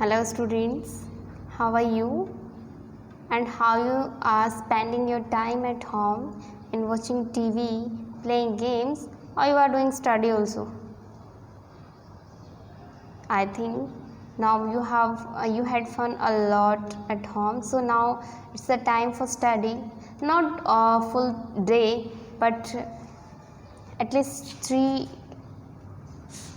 Hello students, how are you and how you are spending your time at home in watching TV, playing games, or you are doing study also? I think now you had fun a lot at home, so now it's the time for study. Not a full day, but at least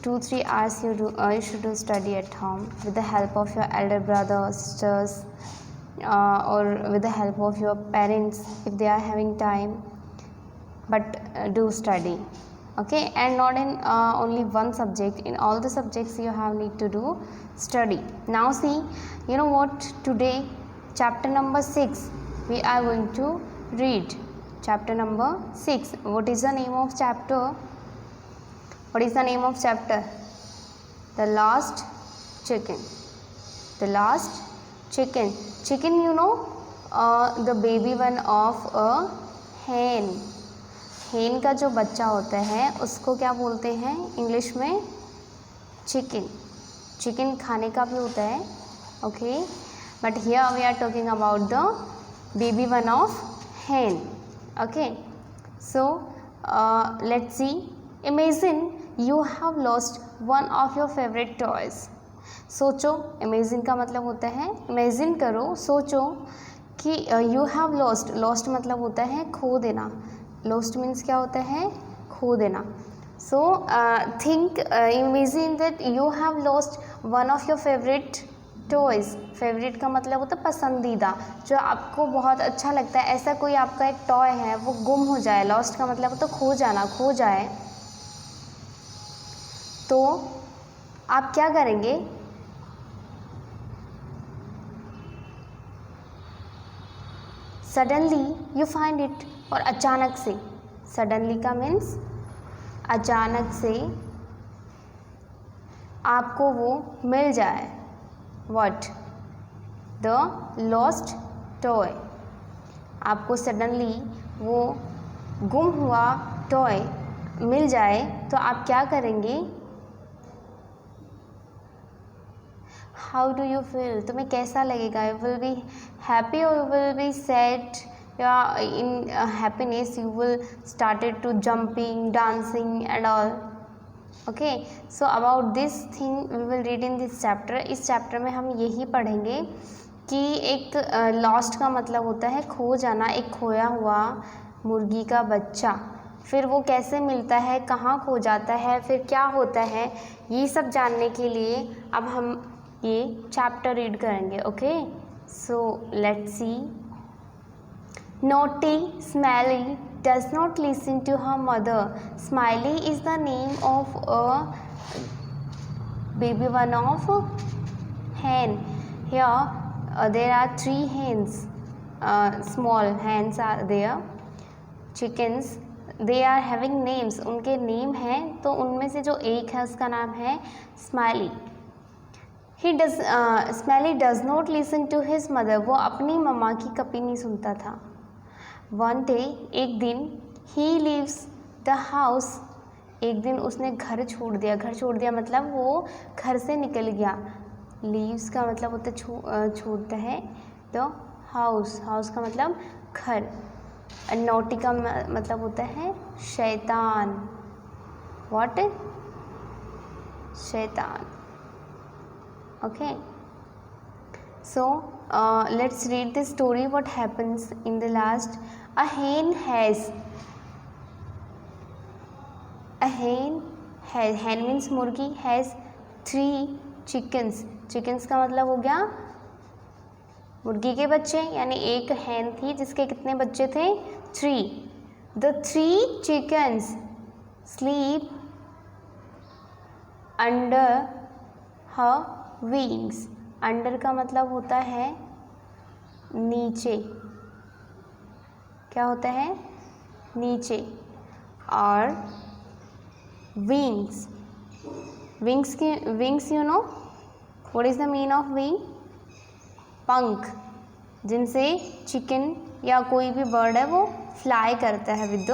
2-3 hours you should do study at home with the help of your elder brother, sisters, or with the help of your parents if they are having time. But do study, okay? And not in only one subject. In all the subjects you have need to do study. Now see, you know what? Today, chapter number 6, we are going to read. Chapter number 6. What is the name of chapter? What is the name of chapter? The Lost Chicken. The Lost Chicken. Chicken, you know, the baby one of a hen. hen का जो बच्चा होता है उसको क्या बोलते हैं English में? चिकन. चिकन खाने का भी होता है, okay? But here we are talking about the baby one of hen. Okay, so let's see. Imagine you have lost one of your favourite toys. सोचो, इमेजिन का मतलब होता है, इमेजिन करो, सोचो कि यू हैव लॉस्ट. लॉस्ट मतलब होता है खो देना. लॉस्ट मीन्स क्या होता है? खो देना. So think, imagine that you have lost one of your favourite toys. Favourite का मतलब होता है पसंदीदा, जो आपको बहुत अच्छा लगता है. ऐसा कोई आपका एक टॉय है, वो गुम हो जाए. लॉस्ट का मतलब होता है खो जाना, खो जाए. तो आप क्या करेंगे? Suddenly you find it. और अचानक से, सडनली का मीन्स अचानक से आपको वो मिल जाए. व्हाट? The lost toy. आपको सडनली वो गुम हुआ टॉय मिल जाए तो आप क्या करेंगे? How do you feel? तुम्हें कैसा लगेगा? यू विल बी हैप्पी और यू विल बी सैड? या in happiness you will started to jumping, dancing and all. Okay, so about this thing we will read in this chapter. इस chapter में हम यही पढ़ेंगे कि एक लॉस्ट का मतलब होता है खो जाना, एक खोया हुआ मुर्गी का बच्चा. फिर वो कैसे मिलता है, कहाँ खो जाता है, फिर क्या होता है, ये सब जानने के लिए अब हम ये चैप्टर रीड करेंगे. Okay, so let's C. Naughty Smiley does not listen to her mother. Smiley is the name of a baby one of hen. Here there are 3 hens. Small hens are there. Chickens. They are having names. उनके name हैं, तो उनमें से जो एक है उसका नाम है Smiley. Smiley does not listen to his mother. वो अपनी मम्मा की कभी नहीं सुनता था. One day, एक दिन, he leaves the house. एक दिन उसने घर छोड़ दिया. घर छोड़ दिया मतलब वो घर से निकल गया. leaves का मतलब होता है छोड़ता है. the house. house का मतलब घर. naughty का मतलब होता है शैतान. what? शैतान. okay, so let's read the story. What happens in the last? A hen means मुर्गी. has 3 chickens. chickens का मतलब हो गया मुर्गी के बच्चे, यानी एक hen थी जिसके कितने बच्चे थे? 3. The 3 chickens sleep under her wings. Under का मतलब होता है नीचे. क्या होता है? नीचे. और wings. Wings you know what is the mean of wing? पंख, जिनसे चिकन या कोई भी बर्ड है वो फ्लाई करता है with the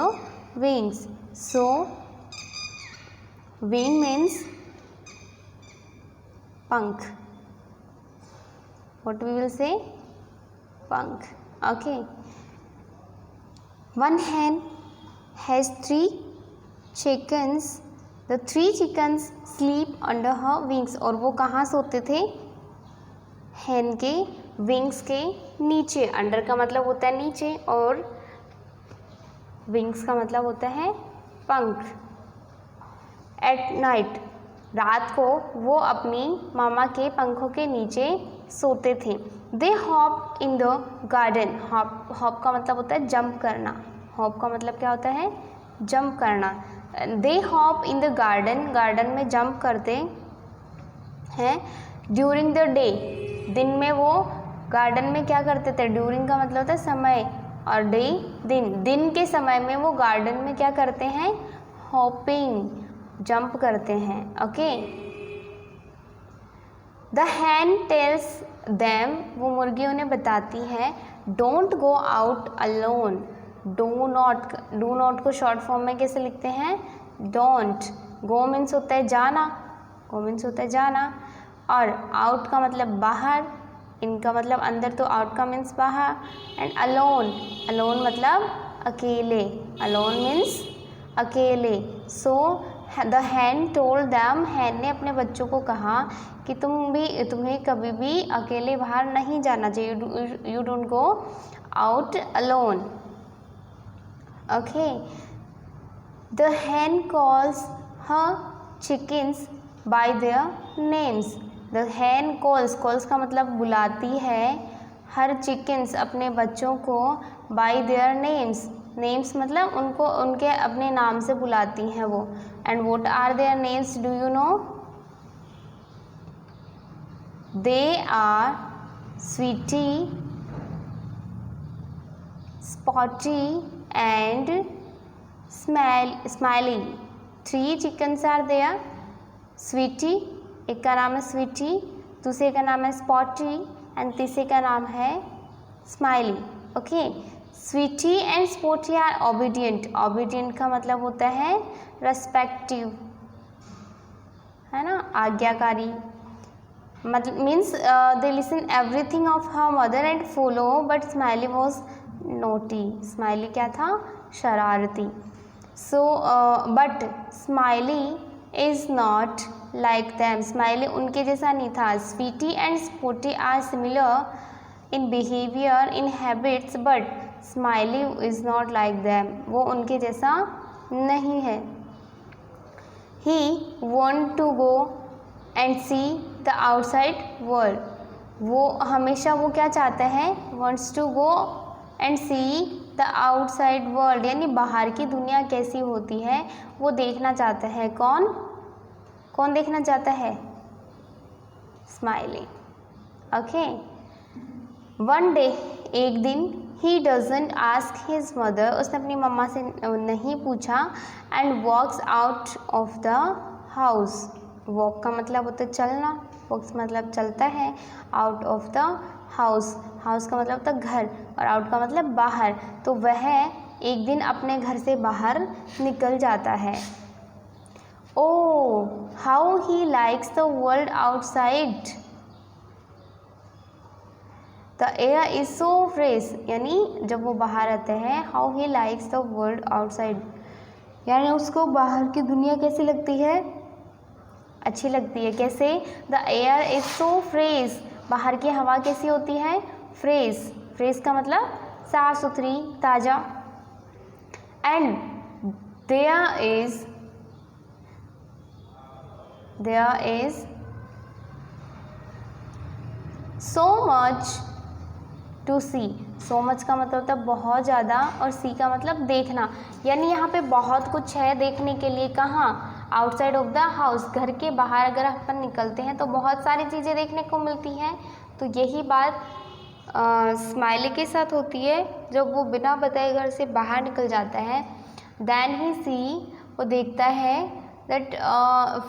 wings. So wing means पंख. What we will say? Punk. Okay. One hen has 3 chickens. The 3 chickens sleep under her wings. और वो कहाँ सोते थे? hen के wings के नीचे. under का मतलब होता है नीचे और wings का मतलब होता है पंख. at night, रात को वो अपनी मामा के पंखों के नीचे सोते थे. They hop in the garden. Hop का मतलब होता है जंप करना. हॉप का मतलब क्या होता है? जंप करना. They hop in the garden. Garden में जंप करते हैं. ड्यूरिंग द डे, दिन में वो गार्डन में क्या करते थे? ड्यूरिंग का मतलब होता है समय और डे दिन. दिन के समय में वो गार्डन में क्या करते हैं? हॉपिंग, जंप करते हैं. Okay. The Hahn tells them, वो मुर्गी उन्हें बताती है, don't go out alone. Do not को शॉर्ट फॉर्म में कैसे लिखते हैं? डोंट. गो मीन्स होता है जाना. गो मीन्स होता है जाना और आउट का मतलब बाहर. इनका मतलब अंदर, तो आउट का मीन्स बाहर. एंड अलोन मतलब अकेले. अलोन मीन्स अकेले. So the hen told them, hen ने अपने बच्चों को कहा कि तुम्हें कभी भी अकेले बाहर नहीं जाना चाहिए. You don't go out alone. Okay. The Hahn calls her chickens bye their names. The Hahn calls का मतलब बुलाती है, हर चिकन्स अपने बच्चों को, बाय देयर नेम्स मतलब उनको उनके अपने नाम से बुलाती हैं वो. And what are their names, do you know? They are Sweetie, Spotty and Smiley. 3 chickens are there. Sweetie, एक का नाम है स्वीटी, दूसरे का नाम है स्पॉटी एंड तीसरे का नाम है Smiley. Okay. Sweetie and Spotty are obedient. Obedient का मतलब होता है रेस्पेक्टिव, है ना, आज्ञाकारी. मतलब means they listen everything of her mother and follow. But Smiley was naughty. Smiley क्या था? शरारती. So but Smiley is not like them. Smiley उनके जैसा नहीं था. Sweetie and Spotty are similar in behaviour, in habits, but Smiley is not like them. वो उनके जैसा नहीं है. ही want to go and see the outside world. वो हमेशा वो क्या चाहता है? Wants to go and see the outside world, यानी बाहर की दुनिया कैसी होती है वो देखना चाहता है. कौन देखना चाहता है? स्माइली. ओके. वन डे, एक दिन, he doesn't ask his mother, उसने अपनी मम्मा से नहीं पूछा. And walks out of the house. Walk का मतलब होता है चलना. वॉक्स मतलब चलता है. Out of the house. House का मतलब होता है घर और आउट का मतलब बाहर. तो वह एक दिन अपने घर से बाहर निकल जाता है. Oh, how he likes the world outside. The air is so fresh, यानी जब वो बाहर आते हैं, how he likes the world outside, यानी उसको बाहर की दुनिया कैसी लगती है? अच्छी लगती है. कैसे? The air is so fresh, बाहर की हवा कैसी होती है? फ्रेश. फ्रेश का मतलब साफ सुथरी, ताज़ा. And there is so much to see. So much का मतलब होता है बहुत ज़्यादा और सी का मतलब देखना, यानी यहाँ पे बहुत कुछ है देखने के लिए. कहाँ? Outside of the house. घर के बाहर अगर अपन निकलते हैं तो बहुत सारी चीज़ें देखने को मिलती हैं. तो यही बात स्माइली के साथ होती है. जब वो बिना बताए घर से बाहर निकल जाता है, देन ही सी, वो देखता है that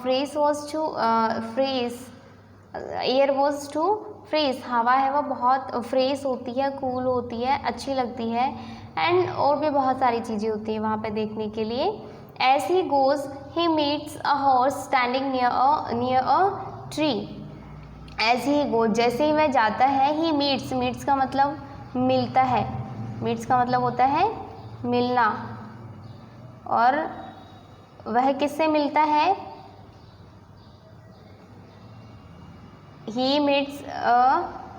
fresh was too fresh, air was too fresh. हवा है वो बहुत फ्रेश होती है, कूल होती है, अच्छी लगती है. एंड और भी बहुत सारी चीज़ें होती हैं वहाँ पे देखने के लिए. As he goes he meets a horse standing near a tree. As he go, जैसे ही वह जाता है, ही मीट्स, मीट्स का मतलब मिलता है, मीट्स का मतलब होता है मिलना, और वह किससे मिलता है, ही meets a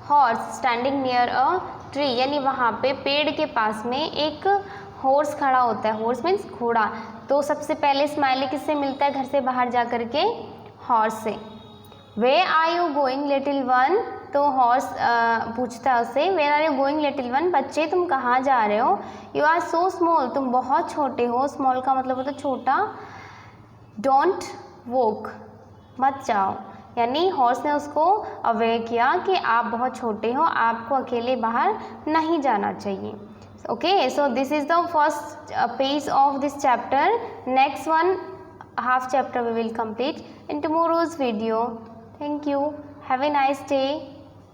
horse standing near a tree, यानी वहाँ पे पेड़ के पास में एक हॉर्स खड़ा होता है, हॉर्स मीन्स घोड़ा। तो सबसे पहले स्माइली किससे मिलता है घर से बाहर जा कर के, हॉर्स से। Where are you going little one, तो हॉर्स पूछता है उससे, where are you going little one, बच्चे तुम कहाँ जा रहे हो, यू आर सो स्मॉल, तुम बहुत छोटे हो, स्मॉल का मतलब होता है छोटा, डोंट वॉक, मत जाओ, यानी हॉर्स ने उसको अवेयर किया कि आप बहुत छोटे हो, आपको अकेले बाहर नहीं जाना चाहिए। Okay, so this is the first page of this chapter, next one half chapter we will complete in tomorrow's video. Thank you, have a nice day.